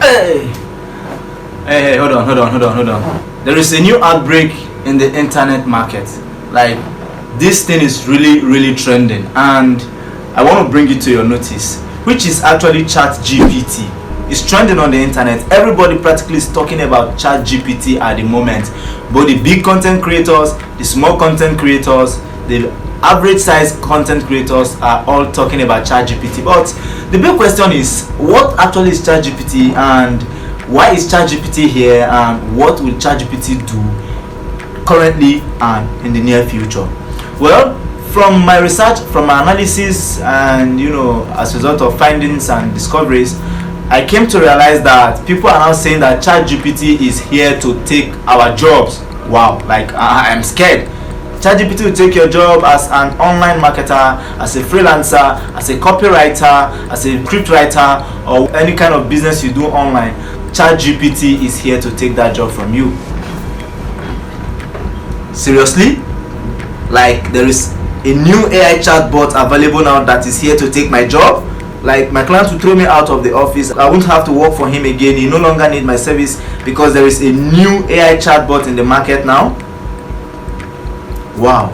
Hey, hey, hold on. There is a new outbreak in the internet market. Like, this thing is really trending, and I want to bring it to your notice, which is actually ChatGPT. It's trending on the internet. Everybody practically is talking about ChatGPT at the moment. Both the big content creators, the small content creators, the average size content creators are all talking about ChatGPT. But the big question is, what actually is ChatGPT, and why is ChatGPT here, and what will ChatGPT do currently and in the near future? Well, from my research, from my analysis, and as a result of findings and discoveries, I came to realize that people are now saying that ChatGPT is here to take our jobs. Wow, like I'm scared. ChatGPT will take your job as an online marketer, as a freelancer, as a copywriter, as a script writer, or any kind of business you do online. ChatGPT is here to take that job from you. Seriously? Like, there is a new AI chatbot available now that is here to take my job? Like, my client will throw me out of the office. I won't have to work for him again. He no longer need my service because there is a new AI chatbot in the market now. Wow.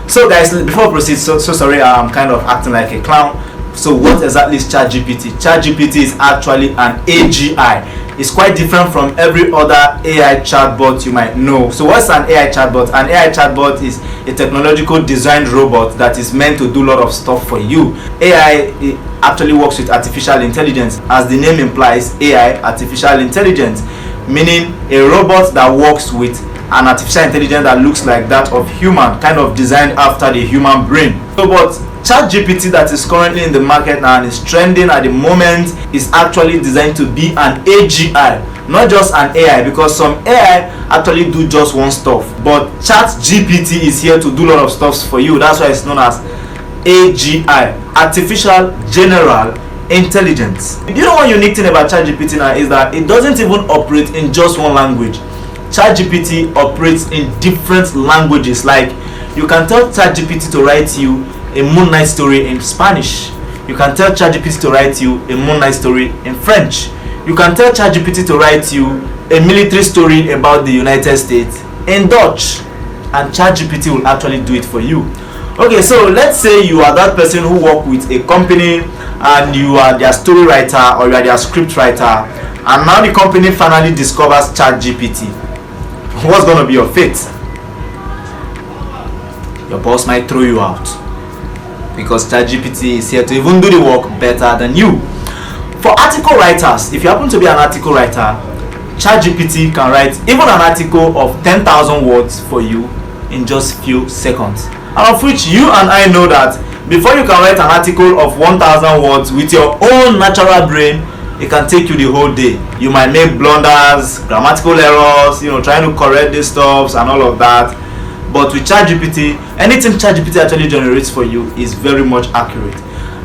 So guys, before I proceed, so sorry, I'm kind of acting like a clown. So what exactly is ChatGPT? ChatGPT is actually an AGI. It's quite different from every other AI chatbot you might know. So what's an AI chatbot? An AI chatbot is a technological designed robot that is meant to do a lot of stuff for you. AI actually works with artificial intelligence. As the name implies, AI, artificial intelligence, meaning a robot that works with an artificial intelligence that looks like that of human, kind of designed after the human brain. So but ChatGPT that is currently in the market now and is trending at the moment is actually designed to be an AGI, not just an AI, because some AI actually do just one stuff, but ChatGPT is here to do a lot of stuff for you. That's why it's known as AGI, artificial general intelligence. You know, one unique thing about ChatGPT now is that it doesn't even operate in just one language. ChatGPT operates in different languages. Like, you can tell ChatGPT to write you a Moon Knight story in Spanish. You can tell ChatGPT to write you a Moon Knight story in French. You can tell ChatGPT to write you a military story about the United States in Dutch, and ChatGPT will actually do it for you. Okay, so let's say you are that person who work with a company and you are their story writer or you are their script writer, and now the company finally discovers ChatGPT. What's going to be your fate? Your boss might throw you out because ChatGPT is here to even do the work better than you. For article writers, if you happen to be an article writer, ChatGPT can write even an article of 10,000 words for you in just few seconds. And of which you and I know that before you can write an article of 1,000 words with your own natural brain, it can take you the whole day. You might make blunders, grammatical errors, trying to correct these stuffs and all of that. But with ChatGPT, anything ChatGPT actually generates for you is very much accurate.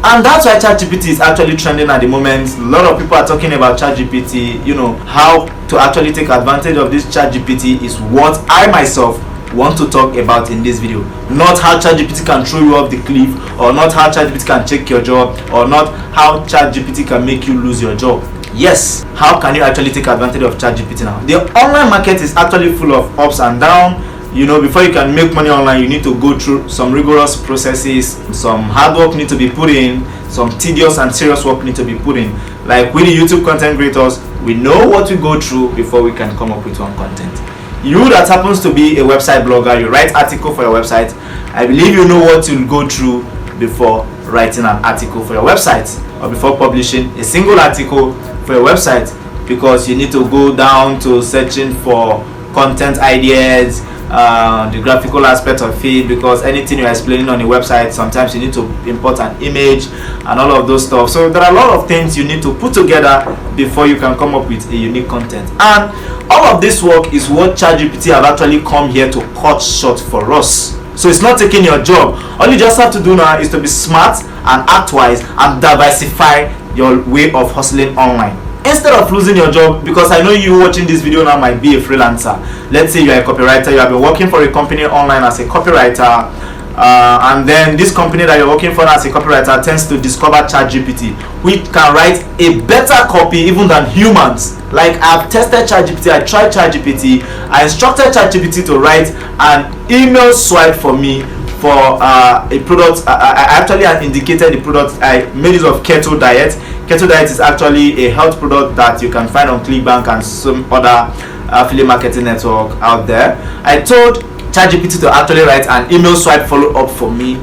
And that's why ChatGPT is actually trending at the moment. A lot of people are talking about ChatGPT. How to actually take advantage of this ChatGPT is what I myself want to talk about in this video. Not how ChatGPT can throw you off the cliff, or not how ChatGPT can take your job, or not how ChatGPT can make you lose your job. Yes, how can you actually take advantage of ChatGPT now? The online market is actually full of ups and downs. Before you can make money online, you need to go through some rigorous processes, some hard work need to be put in, some tedious and serious work need to be put in. Like with the YouTube content creators, we know what we go through before we can come up with one content. You that happens to be a website blogger, you write article for your website, I believe you know what you'll go through before writing an article for your website, or before publishing a single article for your website, because you need to go down to searching for content ideas, the graphical aspect of it, because anything you're explaining on a website, sometimes you need to import an image and all of those stuff. So there are a lot of things you need to put together before you can come up with a unique content. And all of this work is what ChatGPT have actually come here to cut short for us. So it's not taking your job. All you just have to do now is to be smart and act wise and diversify your way of hustling online. Instead of losing your job, because I know you watching this video now might be a freelancer. Let's say you're a copywriter, you have been working for a company online as a copywriter, and then this company that you're working for as a copywriter tends to discover ChatGPT, which can write a better copy even than humans. Like, I've tested ChatGPT, I tried ChatGPT, I instructed ChatGPT to write an email swipe for me for a product. I actually indicated the product. I made use of Keto Diet. Keto Diet is actually a health product that you can find on ClickBank and some other affiliate marketing network out there. I told ChatGPT to actually write an email swipe follow-up for me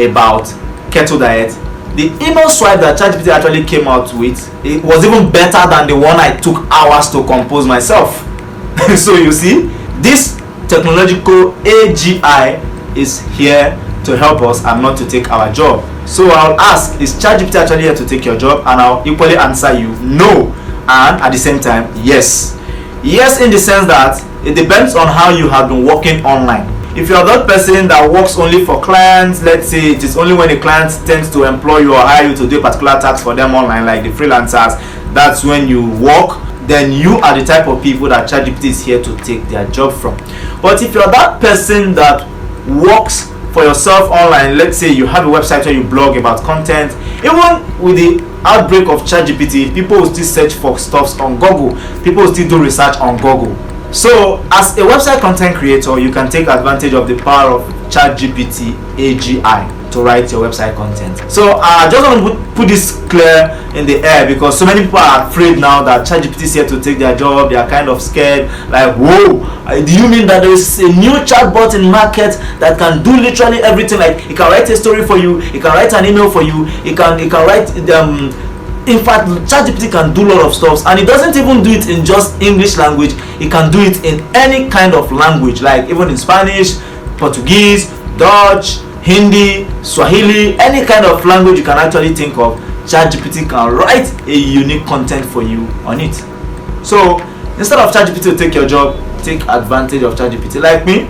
about Keto Diet. The email swipe that ChatGPT actually came out with, it was even better than the one I took hours to compose myself. So you see, this technological AGI is here to help us and not to take our job. So I'll ask, is ChatGPT actually here to take your job? And I'll equally answer you no, and at the same time yes. Yes, in the sense that it depends on how you have been working online. If you're that person that works only for clients, let's say it is only when a client tends to employ you or hire you to do a particular task for them online, like the freelancers, that's when you work, then you are the type of people that ChatGPT is here to take their job from. But if you're that person that works for yourself online, let's say you have a website where you blog about content, even with the outbreak of ChatGPT, people will still search for stuff on Google, people will still do research on Google. So as a website content creator, you can take advantage of the power of ChatGPT AGI to write your website content. So I just want to put this clear in the air, because so many people are afraid now that ChatGPT is here to take their job. They are kind of scared, like, whoa, do you mean that there is a new chatbot in market that can do literally everything? Like, it can write a story for you, it can write an email for you, it can write in fact, ChatGPT can do a lot of stuff, and it doesn't even do it in just English language. It can do it in any kind of language, like even in Spanish, Portuguese, Dutch, Hindi, Swahili, any kind of language you can actually think of. ChatGPT can write a unique content for you on it. So instead of ChatGPT to take your job, take advantage of ChatGPT. Like me,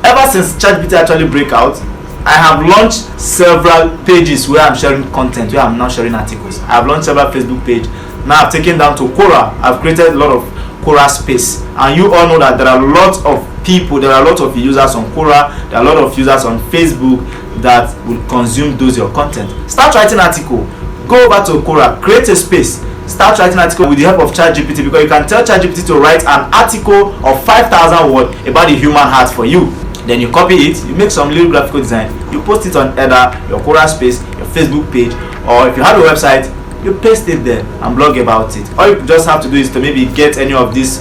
ever since ChatGPT actually break out, I have launched several pages where I'm sharing content, where I'm not sharing articles. I have launched several Facebook pages. Now I've taken down to Quora. I've created a lot of Quora space, and you all know that there are lots of people, there are a lot of users on Quora, there are a lot of users on Facebook that will consume those your content. Start writing article. Go over to Quora, create a space, start writing article with the help of ChatGPT, because you can tell ChatGPT to write an article of 5,000 words about the human heart for you. Then you copy it, you make some little graphical design, you post it on either your Quora space, your Facebook page, or if you have a website, you paste it there and blog about it. All you just have to do is to maybe get any of these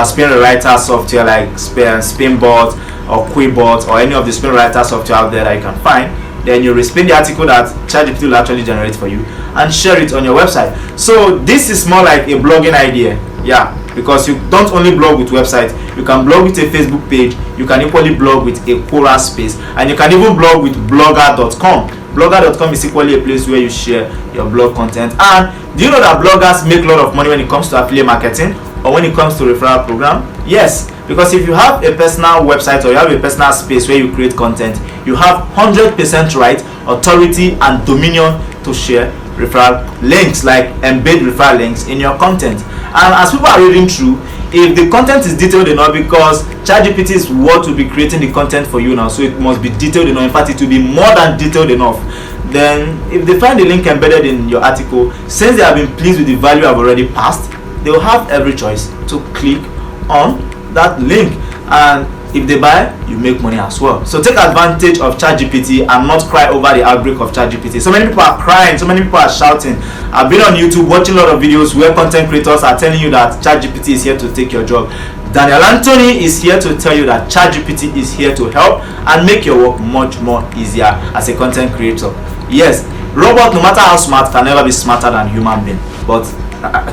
spin writer software like Spinbot or Quibot, or any of the spin writer software out there that you can find. Then you respin the article that ChatGPT will actually generate for you and share it on your website. So this is more like a blogging idea, yeah, because you don't only blog with website, you can blog with a Facebook page, you can equally blog with a Quora space, and you can even blog with blogger.com. Blogger.com is equally a place where you share your blog content. And do you know that bloggers make a lot of money when it comes to affiliate marketing or when it comes to referral program? Yes, because if you have a personal website or you have a personal space where you create content, you have 100% right, authority, and dominion to share referral links, like embed referral links in your content. And as people are reading through, if the content is detailed enough, because ChatGPT is what will be creating the content for you now, so it must be detailed enough. In fact, it will be more than detailed enough. Then if they find the link embedded in your article, since they have been pleased with the value I've already passed, they will have every choice to click on that link, and if they buy, you make money as well. So take advantage of ChatGPT and not cry over the outbreak of ChatGPT. So many people are crying, so many people are shouting. I've been on YouTube watching a lot of videos where content creators are telling you that ChatGPT is here to take your job. Daniel Anthony is here to tell you that ChatGPT is here to help and make your work much more easier as a content creator. Yes, robot, no matter how smart, can never be smarter than human being, but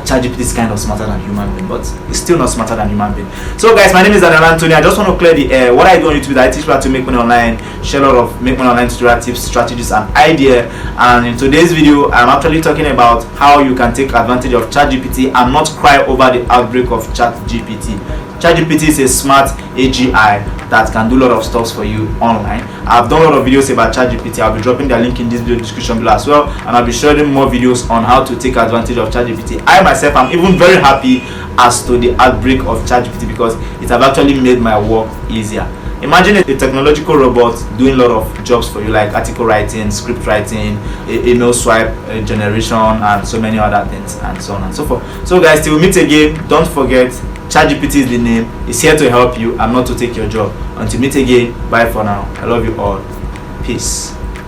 ChatGPT is kind of smarter than human being, but it's still not smarter than human being. So guys, my name is Daniel Anthony. I just want to clear the air. What I do on YouTube is I teach people how to make money online, share a lot of make money online tutorial tips, strategies, and idea. And in today's video, I'm actually talking about how you can take advantage of ChatGPT and not cry over the outbreak of ChatGPT. ChatGPT is a smart AGI that can do a lot of stuff for you online. I've done a lot of videos about ChatGPT. I'll be dropping the link in this video description below as well, and I'll be sharing more videos on how to take advantage of ChatGPT. I myself am even very happy as to the outbreak of ChatGPT because it has actually made my work easier. Imagine a technological robot doing a lot of jobs for you, like article writing, script writing, email swipe generation, and so many other things, and so on and so forth. So guys, till we meet again, don't forget, ChatGPT is the name. It's here to help you and not to take your job. Until we meet again, bye for now. I love you all. Peace.